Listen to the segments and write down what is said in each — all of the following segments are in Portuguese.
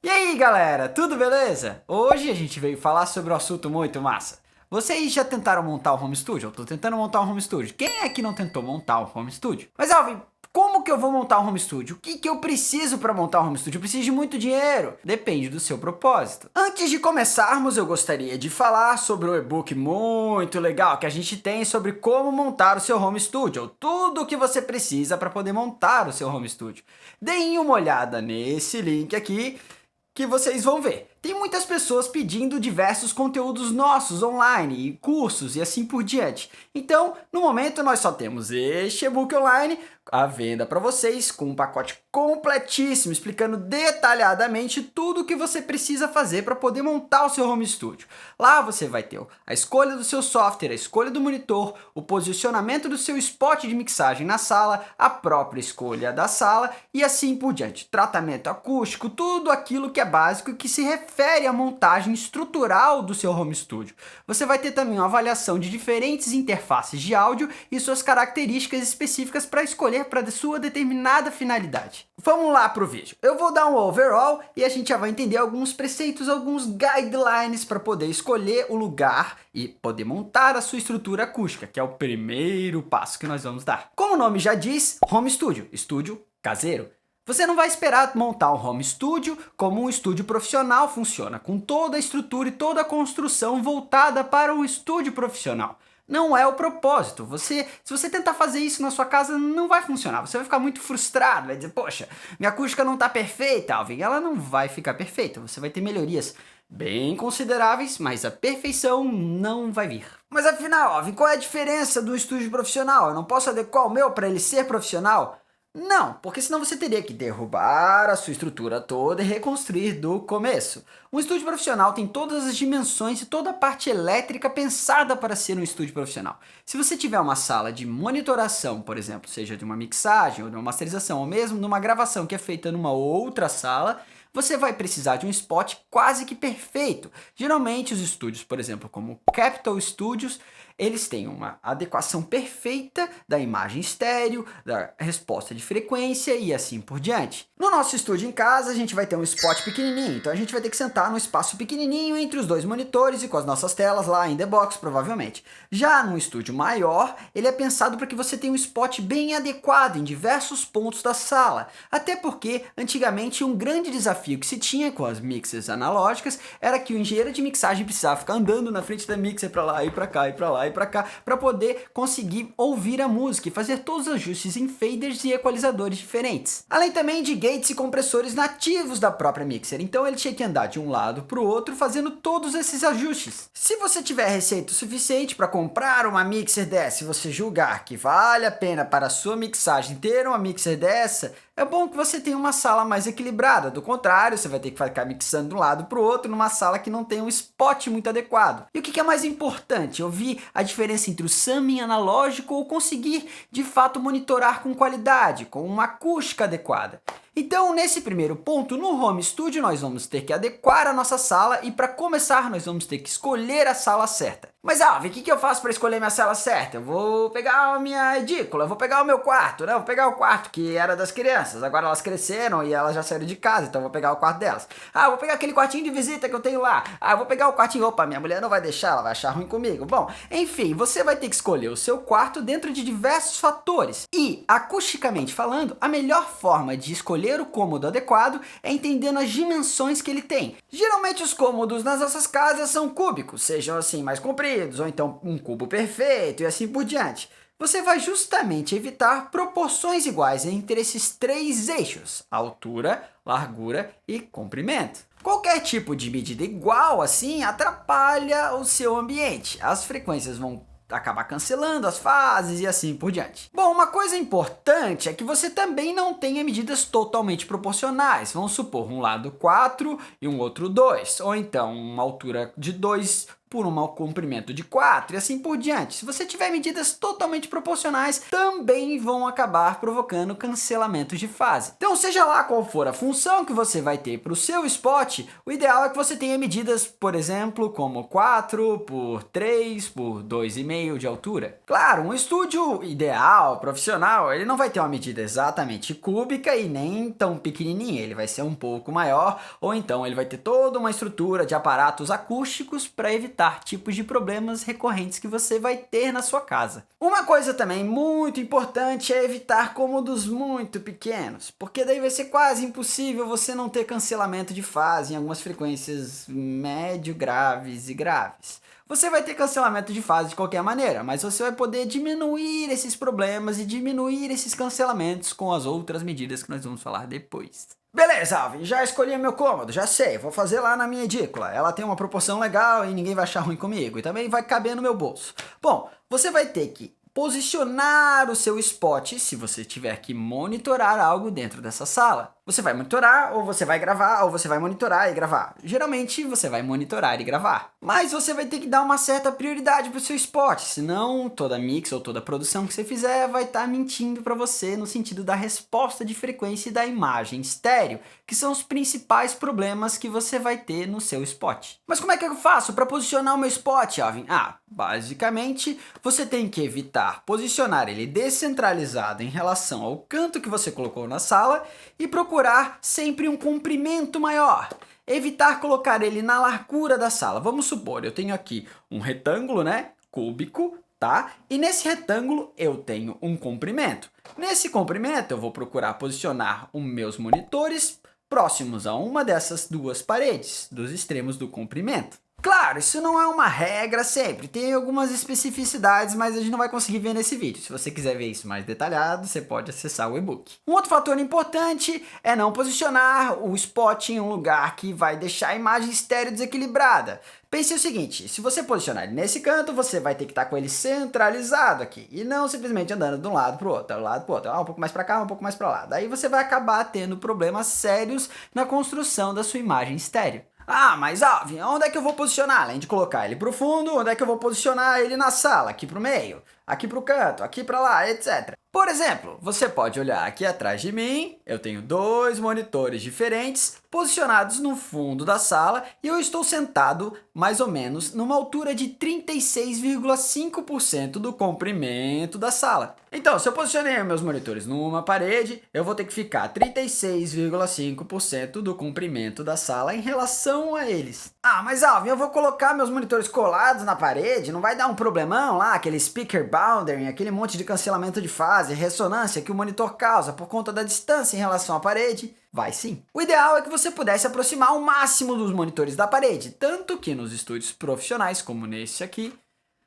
E aí galera, tudo beleza? Hoje a gente veio falar sobre um assunto muito massa. Vocês já tentaram montar um home studio? Eu tô tentando montar um home studio. Quem é que não tentou montar um home studio? Mas Alvin, como que eu vou montar um home studio? O que que eu preciso para montar um home studio? Eu preciso de muito dinheiro. Depende do seu propósito. Antes de começarmos, eu gostaria de falar sobre o e-book muito legal que a gente tem sobre como montar o seu home studio. Tudo o que você precisa para poder montar o seu home studio. Deem uma olhada nesse link aqui que vocês vão ver. Tem muitas pessoas pedindo diversos conteúdos nossos online, e cursos e assim por diante. Então, no momento nós só temos este e-book online à venda para vocês, com um pacote completíssimo, explicando detalhadamente tudo o que você precisa fazer para poder montar o seu home studio. Lá você vai ter a escolha do seu software, a escolha do monitor, o posicionamento do seu spot de mixagem na sala, a própria escolha da sala e assim por diante. Tratamento acústico, tudo aquilo que é básico e que se refere à montagem estrutural do seu home studio. Você vai ter também uma avaliação de diferentes interfaces de áudio e suas características específicas para escolher para sua determinada finalidade. Vamos lá para o vídeo. Eu vou dar um overall e a gente já vai entender alguns preceitos, alguns guidelines para poder escolher o lugar e poder montar a sua estrutura acústica, que é o primeiro passo que nós vamos dar. Como o nome já diz, home studio, estúdio caseiro. Você não vai esperar montar um home studio como um estúdio profissional funciona, com toda a estrutura e toda a construção voltada para o estúdio profissional. Não é o propósito. Se você tentar fazer isso na sua casa, não vai funcionar. Você vai ficar muito frustrado, vai dizer, poxa, minha acústica não está perfeita, Alvin. Ela não vai ficar perfeita. Você vai ter melhorias bem consideráveis, mas a perfeição não vai vir. Mas afinal, Alvin, qual é a diferença do estúdio profissional? Eu não posso adequar o meu para ele ser profissional? Não, porque senão você teria que derrubar a sua estrutura toda e reconstruir do começo. Um estúdio profissional tem todas as dimensões e toda a parte elétrica pensada para ser um estúdio profissional. Se você tiver uma sala de monitoração, por exemplo, seja de uma mixagem ou de uma masterização, ou mesmo de uma gravação que é feita numa outra sala, você vai precisar de um spot quase que perfeito. Geralmente os estúdios, por exemplo, como Capital Studios, eles têm uma adequação perfeita da imagem estéreo, da resposta de frequência e assim por diante. No nosso estúdio em casa, a gente vai ter um spot pequenininho, então a gente vai ter que sentar num espaço pequenininho entre os dois monitores e com as nossas telas lá em the box, provavelmente. Já num estúdio maior, ele é pensado para que você tenha um spot bem adequado em diversos pontos da sala, até porque antigamente um grande desafio que se tinha com as mixers analógicas era que o engenheiro de mixagem precisava ficar andando na frente da mixer para lá e para cá e para lá e para cá para poder conseguir ouvir a música e fazer todos os ajustes em faders e equalizadores diferentes. Além também de gates e compressores nativos da própria mixer, então ele tinha que andar de um lado para o outro fazendo todos esses ajustes. Se você tiver receita suficiente para comprar uma mixer dessa e você julgar que vale a pena para a sua mixagem ter uma mixer dessa, é bom que você tenha uma sala mais equilibrada. Do contrário, você vai ter que ficar mixando de um lado para o outro numa sala que não tem um spot muito adequado. E o que é mais importante? Ouvir a diferença entre o summing analógico ou conseguir de fato monitorar com qualidade, com uma acústica adequada. Então, nesse primeiro ponto, no home studio nós vamos ter que adequar a nossa sala e para começar nós vamos ter que escolher a sala certa. Mas Alvin, o que eu faço para escolher minha sala certa? Eu vou pegar a minha edícula, eu vou pegar o meu quarto, né? Eu vou pegar o quarto que era das crianças, agora elas cresceram e elas já saíram de casa, então eu vou pegar o quarto delas. Ah, eu vou pegar aquele quartinho de visita que eu tenho lá. Ah, eu vou pegar o quartinho, opa, minha mulher não vai deixar, ela vai achar ruim comigo. Bom, enfim, você vai ter que escolher o seu quarto dentro de diversos fatores. E, acusticamente falando, a melhor forma de escolher o cômodo adequado é entendendo as dimensões que ele tem. Geralmente os cômodos nas nossas casas são cúbicos, sejam assim mais compridos, ou então um cubo perfeito e assim por diante. Você vai justamente evitar proporções iguais entre esses três eixos: altura, largura e comprimento. Qualquer tipo de medida igual assim atrapalha o seu ambiente. As frequências vão acabar cancelando as fases e assim por diante. Bom, uma coisa importante é que você também não tenha medidas totalmente proporcionais. Vamos supor um lado 4 e um outro 2, ou então uma altura de 2 por um comprimento de 4 e assim por diante. Se você tiver medidas totalmente proporcionais, também vão acabar provocando cancelamentos de fase. Então, seja lá qual for a função que você vai ter para o seu spot, o ideal é que você tenha medidas, por exemplo, como 4 por 3 por 2,5 de altura. Claro, um estúdio ideal, profissional, ele não vai ter uma medida exatamente cúbica e nem tão pequenininha, ele vai ser um pouco maior, ou então ele vai ter toda uma estrutura de aparatos acústicos para evitar tipos de problemas recorrentes que você vai ter na sua casa. Uma coisa também muito importante é evitar cômodos muito pequenos, porque daí vai ser quase impossível você não ter cancelamento de fase em algumas frequências médio, graves e graves. Você vai ter cancelamento de fase de qualquer maneira, mas você vai poder diminuir esses problemas e diminuir esses cancelamentos com as outras medidas que nós vamos falar depois. Beleza, Alvin, já escolhi meu cômodo, já sei, vou fazer lá na minha edícula. Ela tem uma proporção legal e ninguém vai achar ruim comigo, e também vai caber no meu bolso. Bom, você vai ter que posicionar o seu spot se você tiver que monitorar algo dentro dessa sala. Você vai monitorar, ou você vai gravar, ou você vai monitorar e gravar. Geralmente você vai monitorar e gravar. Mas você vai ter que dar uma certa prioridade para o seu spot, senão toda mix ou toda produção que você fizer vai estar mentindo para você no sentido da resposta de frequência e da imagem estéreo, que são os principais problemas que você vai ter no seu spot. Mas como é que eu faço para posicionar o meu spot, Alvin? Basicamente você tem que evitar posicionar ele descentralizado em relação ao canto que você colocou na sala e procurar sempre um comprimento maior. Evitar colocar ele na largura da sala. Vamos supor, eu tenho aqui um retângulo, né, cúbico, tá? E nesse retângulo eu tenho um comprimento. Nesse comprimento eu vou procurar posicionar os meus monitores próximos a uma dessas duas paredes, dos extremos do comprimento. Claro, isso não é uma regra sempre, tem algumas especificidades, mas a gente não vai conseguir ver nesse vídeo. Se você quiser ver isso mais detalhado, você pode acessar o e-book. Um outro fator importante é não posicionar o spot em um lugar que vai deixar a imagem estéreo desequilibrada. Pense o seguinte, se você posicionar ele nesse canto, você vai ter que estar com ele centralizado aqui, e não simplesmente andando de um lado para o outro, um pouco mais para cá, um pouco mais para lá. Daí você vai acabar tendo problemas sérios na construção da sua imagem estéreo. Mas Alvin, onde é que eu vou posicionar? Além de colocar ele pro fundo, onde é que eu vou posicionar ele na sala? Aqui pro meio, aqui pro canto, aqui pra lá, etc. Por exemplo, você pode olhar aqui atrás de mim, eu tenho dois monitores diferentes posicionados no fundo da sala e eu estou sentado mais ou menos numa altura de 36,5% do comprimento da sala. Então, se eu posicionei meus monitores numa parede, eu vou ter que ficar 36,5% do comprimento da sala em relação a eles. Mas Alvin, eu vou colocar meus monitores colados na parede, não vai dar um problemão lá, aquele speaker boundary, aquele monte de cancelamento de fase, ressonância que o monitor causa por conta da distância em relação à parede? Vai sim. O ideal é que você pudesse aproximar o máximo dos monitores da parede, tanto que nos estúdios profissionais, como nesse aqui,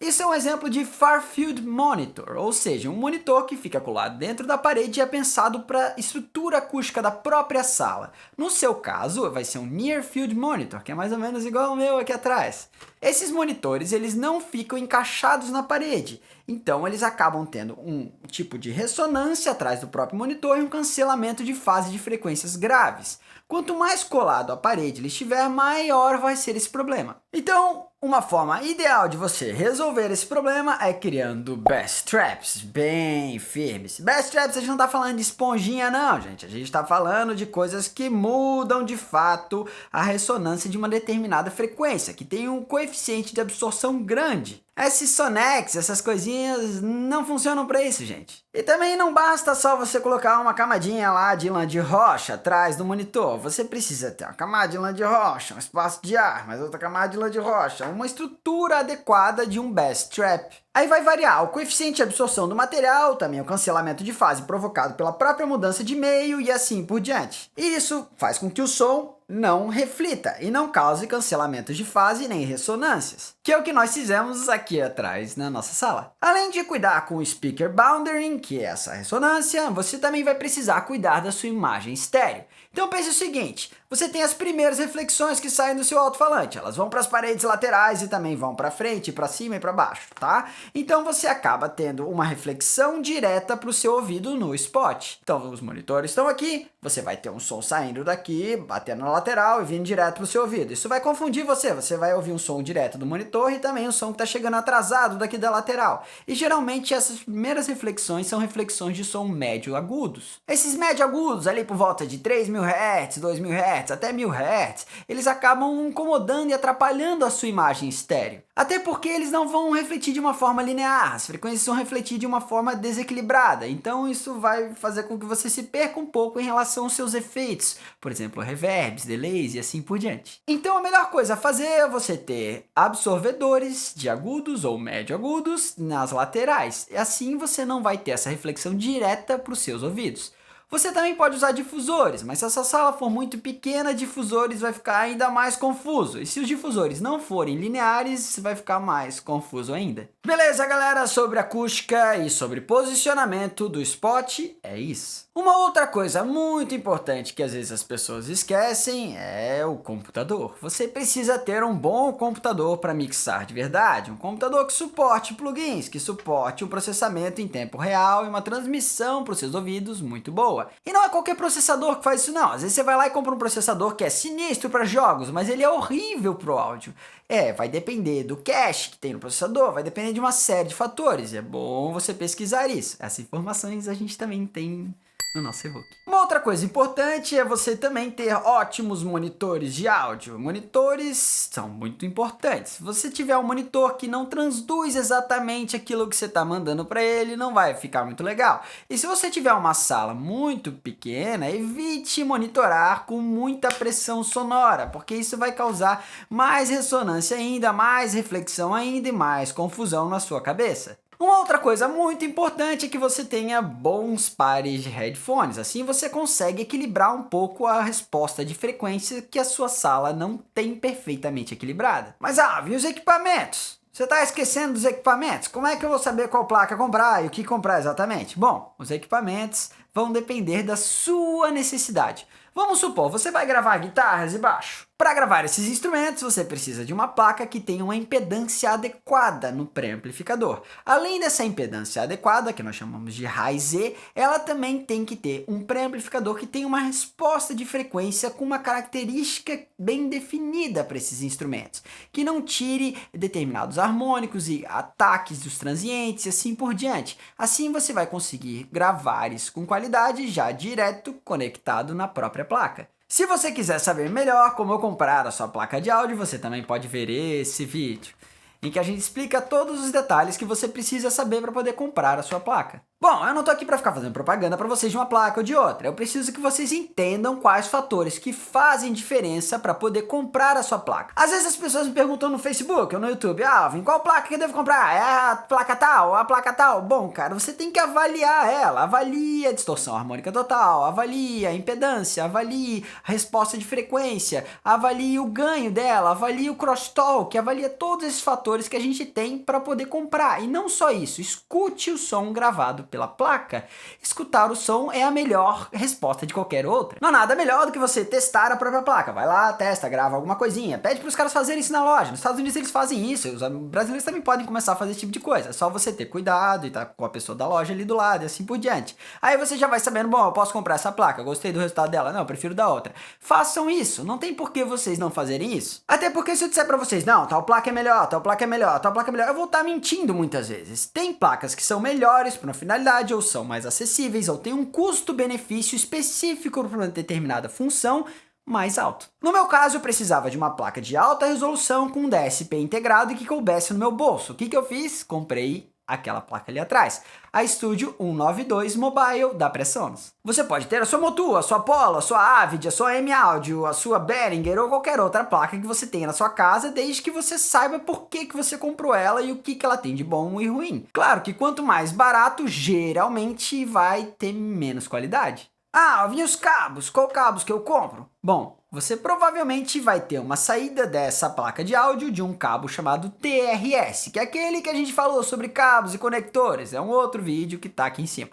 isso é um exemplo de Far Field Monitor, ou seja, um monitor que fica colado dentro da parede e é pensado para a estrutura acústica da própria sala. No seu caso, vai ser um Near Field Monitor, que é mais ou menos igual ao meu aqui atrás. Esses monitores, eles não ficam encaixados na parede, então eles acabam tendo um tipo de ressonância atrás do próprio monitor e um cancelamento de fase de frequências graves. Quanto mais colado à parede ele estiver, maior vai ser esse problema. Então, uma forma ideal de você resolver esse problema é criando bass traps bem firmes. Bass traps a gente não está falando de esponjinha não, gente. A gente está falando de coisas que mudam de fato a ressonância de uma determinada frequência, que tem um coeficiente de absorção grande. Esses Sonex, essas coisinhas não funcionam para isso, gente. E também não basta só você colocar uma camadinha lá de lã de rocha atrás do monitor. Você precisa ter uma camada de lã de rocha, um espaço de ar, mais outra camada de lã de rocha, uma estrutura adequada de um bass trap. Aí vai variar o coeficiente de absorção do material, também o cancelamento de fase provocado pela própria mudança de meio e assim por diante. E isso faz com que o som não reflita e não cause cancelamentos de fase nem ressonâncias, que é o que nós fizemos aqui atrás na nossa sala. Além de cuidar com o speaker boundary, que é essa ressonância, você também vai precisar cuidar da sua imagem estéreo. Então pense o seguinte, você tem as primeiras reflexões que saem do seu alto-falante. Elas vão para as paredes laterais e também vão para frente, para cima e para baixo, tá? Então você acaba tendo uma reflexão direta para o seu ouvido no spot. Então os monitores estão aqui, você vai ter um som saindo daqui, batendo na lateral e vindo direto para o seu ouvido. Isso vai confundir você, você vai ouvir um som direto do monitor e também um som que está chegando atrasado daqui da lateral. E geralmente essas primeiras reflexões são reflexões de som médio agudos. Esses médio agudos, ali por volta de 3.000 Hz, 2.000 Hz, até 1.000 Hz, eles acabam incomodando e atrapalhando a sua imagem estéreo. Até porque eles não vão refletir de uma forma linear, as frequências vão refletir de uma forma desequilibrada, então isso vai fazer com que você se perca um pouco em relação aos seus efeitos, por exemplo, reverbs, delays e assim por diante. Então a melhor coisa a fazer é você ter absorvedores de agudos ou médio agudos nas laterais, e assim você não vai ter essa reflexão direta para os seus ouvidos. Você também pode usar difusores, mas se a sua sala for muito pequena, difusores vai ficar ainda mais confuso. E se os difusores não forem lineares, vai ficar mais confuso ainda. Beleza, galera? Sobre acústica e sobre posicionamento do spot, é isso. Uma outra coisa muito importante que às vezes as pessoas esquecem é o computador. Você precisa ter um bom computador para mixar de verdade. Um computador que suporte plugins, que suporte um processamento em tempo real e uma transmissão para os seus ouvidos muito boa. E não é qualquer processador que faz isso não. Às vezes você vai lá e compra um processador que é sinistro para jogos, mas ele é horrível pro áudio. Vai depender do cache que tem no processador, vai depender de uma série de fatores. É bom você pesquisar isso. Essas informações a gente também tem no nosso e-book. Uma outra coisa importante é você também ter ótimos monitores de áudio. Monitores são muito importantes. Se você tiver um monitor que não transduz exatamente aquilo que você está mandando para ele, não vai ficar muito legal. E se você tiver uma sala muito pequena, evite monitorar com muita pressão sonora, porque isso vai causar mais ressonância ainda, mais reflexão ainda e mais confusão na sua cabeça. Uma outra coisa muito importante é que você tenha bons pares de headphones, assim você consegue equilibrar um pouco a resposta de frequência que a sua sala não tem perfeitamente equilibrada. Mas e os equipamentos? Você está esquecendo dos equipamentos? Como é que eu vou saber qual placa comprar e o que comprar exatamente? Bom, os equipamentos vão depender da sua necessidade. Vamos supor, você vai gravar guitarras e baixo. Para gravar esses instrumentos, você precisa de uma placa que tenha uma impedância adequada no pré-amplificador. Além dessa impedância adequada, que nós chamamos de High-Z, ela também tem que ter um pré-amplificador que tenha uma resposta de frequência com uma característica bem definida para esses instrumentos, que não tire determinados harmônicos e ataques dos transientes e assim por diante. Assim você vai conseguir gravar isso com qualidade já direto conectado na própria placa. Se você quiser saber melhor como comprar a sua placa de áudio, você também pode ver esse vídeo, em que a gente explica todos os detalhes que você precisa saber para poder comprar a sua placa. Bom, eu não tô aqui para ficar fazendo propaganda para vocês de uma placa ou de outra. Eu preciso que vocês entendam quais fatores que fazem diferença para poder comprar a sua placa. Às vezes as pessoas me perguntam no Facebook ou no YouTube, Alvin, qual placa que eu devo comprar? É a placa tal, a placa tal? Bom, cara, você tem que avaliar ela. Avalie a distorção harmônica total, avalie a impedância, avalie a resposta de frequência, avalie o ganho dela, avalie o crosstalk, avalie todos esses fatores que a gente tem para poder comprar. E não só isso, escute o som gravado pela placa. Escutar o som é a melhor resposta de qualquer outra. Não há nada melhor do que você testar a própria placa. Vai lá, testa, grava alguma coisinha. Pede para os caras fazerem isso na loja. Nos Estados Unidos eles fazem isso. Os brasileiros também podem começar a fazer esse tipo de coisa. É só você ter cuidado e estar com a pessoa da loja ali do lado e assim por diante. Aí você já vai sabendo, bom, eu posso comprar essa placa. Gostei do resultado dela. Não, eu prefiro da outra. Façam isso. Não tem por que vocês não fazerem isso. Até porque se eu disser para vocês, não, tal placa é melhor, tal placa é melhor, tal placa é melhor, eu vou estar mentindo muitas vezes. Tem placas que são melhores para uma finalidade, ou são mais acessíveis, ou tem um custo-benefício específico para uma determinada função mais alto. No meu caso, eu precisava de uma placa de alta resolução com um DSP integrado e que coubesse no meu bolso. O que eu fiz? Comprei aquela placa ali atrás, a Studio 192 Mobile da Presonus. Você pode ter a sua Motu, a sua Apollo, a sua Avid, a sua M-Audio, a sua Behringer ou qualquer outra placa que você tenha na sua casa, desde que você saiba por que você comprou ela e o que ela tem de bom e ruim. Claro que quanto mais barato, geralmente vai ter menos qualidade. Vinha os cabos. Qual cabos que eu compro? Bom, você provavelmente vai ter uma saída dessa placa de áudio de um cabo chamado TRS, que é aquele que a gente falou sobre cabos e conectores. É um outro vídeo que tá aqui em cima.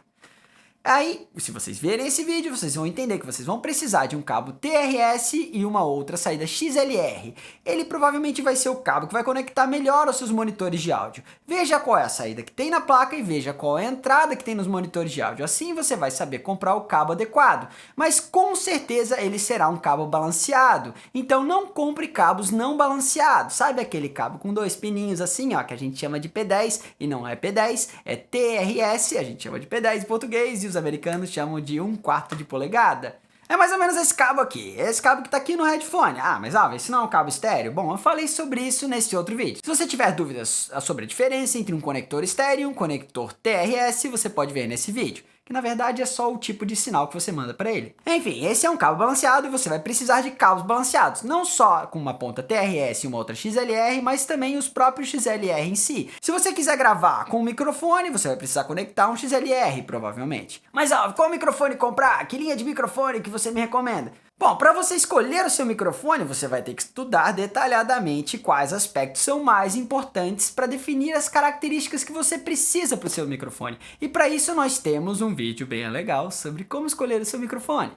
Aí, se vocês verem esse vídeo, vocês vão entender que vocês vão precisar de um cabo TRS e uma outra saída XLR. Ele provavelmente vai ser o cabo que vai conectar melhor aos seus monitores de áudio. Veja qual é a saída que tem na placa e veja qual é a entrada que tem nos monitores de áudio. Assim você vai saber comprar o cabo adequado. Mas com certeza ele será um cabo balanceado. Então não compre cabos não balanceados. Sabe aquele cabo com dois pininhos assim, ó, que a gente chama de P10 e não é P10, é TRS, a gente chama de P10 em português e os americanos chamam de 1/4 de polegada. É mais ou menos esse cabo aqui, esse cabo que tá aqui no headphone. Ah, mas esse não é um cabo estéreo? Bom, eu falei sobre isso nesse outro vídeo. Se você tiver dúvidas sobre a diferença entre um conector estéreo e um conector TRS, você pode ver nesse vídeo, que na verdade é só o tipo de sinal que você manda para ele. Enfim, esse é um cabo balanceado e você vai precisar de cabos balanceados, não só com uma ponta TRS e uma outra XLR, mas também os próprios XLR em si. Se você quiser gravar com um microfone, você vai precisar conectar um XLR, provavelmente. Mas qual microfone comprar? Que linha de microfone que você me recomenda? Bom, para você escolher o seu microfone, você vai ter que estudar detalhadamente quais aspectos são mais importantes para definir as características que você precisa para o seu microfone. E para isso nós temos um vídeo bem legal sobre como escolher o seu microfone.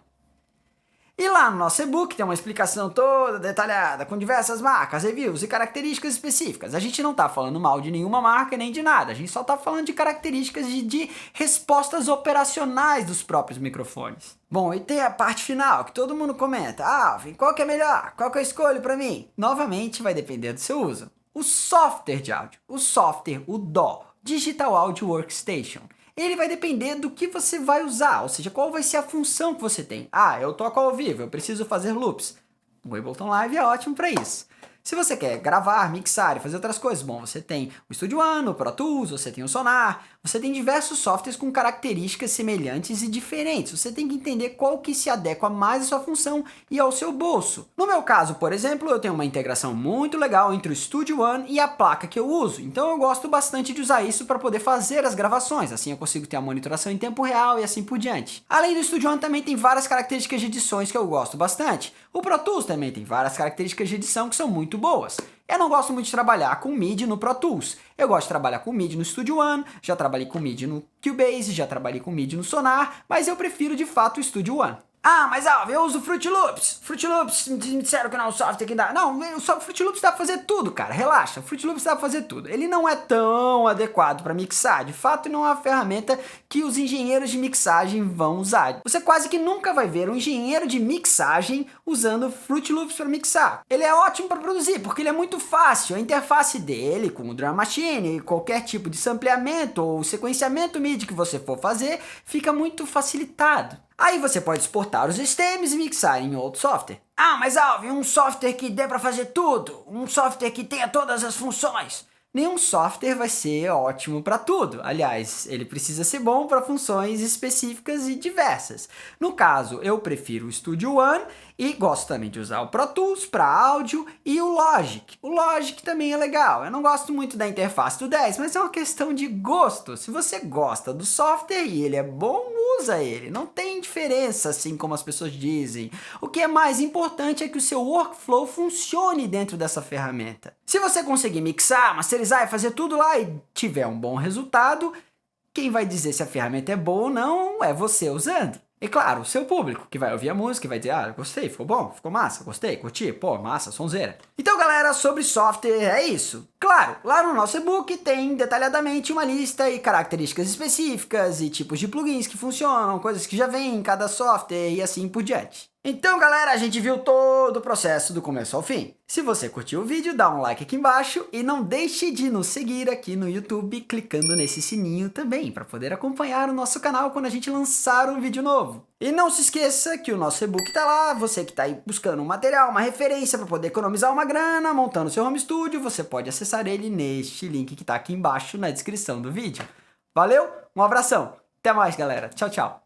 E lá no nosso e-book tem uma explicação toda detalhada, com diversas marcas, reviews e características específicas. A gente não está falando mal de nenhuma marca nem de nada, a gente só está falando de características de respostas operacionais dos próprios microfones. Bom, e tem a parte final, que todo mundo comenta. Alvin, qual que é melhor? Qual que eu escolho para mim? Novamente vai depender do seu uso. O software de áudio, o DAW, Digital Audio Workstation. Ele vai depender do que você vai usar, ou seja, qual vai ser a função que você tem. Eu toco ao vivo, eu preciso fazer loops. O Ableton Live é ótimo para isso. Se você quer gravar, mixar e fazer outras coisas, bom, você tem o Studio One, o Pro Tools, você tem o Sonar, você tem diversos softwares com características semelhantes e diferentes. Você tem que entender qual que se adequa mais à sua função e ao seu bolso. No meu caso, por exemplo, eu tenho uma integração muito legal entre o Studio One e a placa que eu uso, então eu gosto bastante de usar isso para poder fazer as gravações, assim eu consigo ter a monitoração em tempo real e assim por diante. Além do Studio One também tem várias características de edições que eu gosto bastante. O Pro Tools também tem várias características de edição que são muito boas. Eu não gosto muito de trabalhar com MIDI no Pro Tools. Eu gosto de trabalhar com MIDI no Studio One, já trabalhei com MIDI no Cubase, já trabalhei com MIDI no Sonar, mas eu prefiro de fato o Studio One. Mas eu uso Fruity Loops. Fruity Loops me disseram que não é um software que dá. Não, o Fruity Loops dá pra fazer tudo, cara. Relaxa, o Fruity Loops dá pra fazer tudo. Ele não é tão adequado para mixar. De fato, não é uma ferramenta que os engenheiros de mixagem vão usar. Você quase que nunca vai ver um engenheiro de mixagem usando Fruity Loops para mixar. Ele é ótimo para produzir, porque ele é muito fácil. A interface dele com o Drum Machine, qualquer tipo de sampleamento ou sequenciamento MIDI que você for fazer, fica muito facilitado. Aí você pode exportar os stems e mixar em outro software. Mas Alvin, um software que dê para fazer tudo, um software que tenha todas as funções. Nenhum software vai ser ótimo para tudo. Aliás, ele precisa ser bom para funções específicas e diversas. No caso, eu prefiro o Studio One e gosto também de usar o Pro Tools para áudio e o Logic. O Logic também é legal. Eu não gosto muito da interface do 10, mas é uma questão de gosto. Se você gosta do software e ele é bom, usa ele. Não tem diferença, assim como as pessoas dizem. O que é mais importante é que o seu workflow funcione dentro dessa ferramenta. Se você conseguir mixar, masterizar e fazer tudo lá e tiver um bom resultado, quem vai dizer se a ferramenta é boa ou não é você usando. E claro, o seu público, que vai ouvir a música e vai dizer, gostei, ficou bom, ficou massa, gostei, curti, massa, sonzeira. Então galera, sobre software é isso. Claro, lá no nosso e-book tem detalhadamente uma lista e características específicas e tipos de plugins que funcionam, coisas que já vêm em cada software e assim por diante. Então galera, a gente viu todo o processo do começo ao fim. Se você curtiu o vídeo, dá um like aqui embaixo e não deixe de nos seguir aqui no YouTube clicando nesse sininho também, para poder acompanhar o nosso canal quando a gente lançar um vídeo novo. E não se esqueça que o nosso e-book tá lá, você que tá aí buscando um material, uma referência para poder economizar uma grana, montando seu home studio, você pode acessar ele neste link que tá aqui embaixo na descrição do vídeo. Valeu, um abração, até mais galera, tchau, tchau.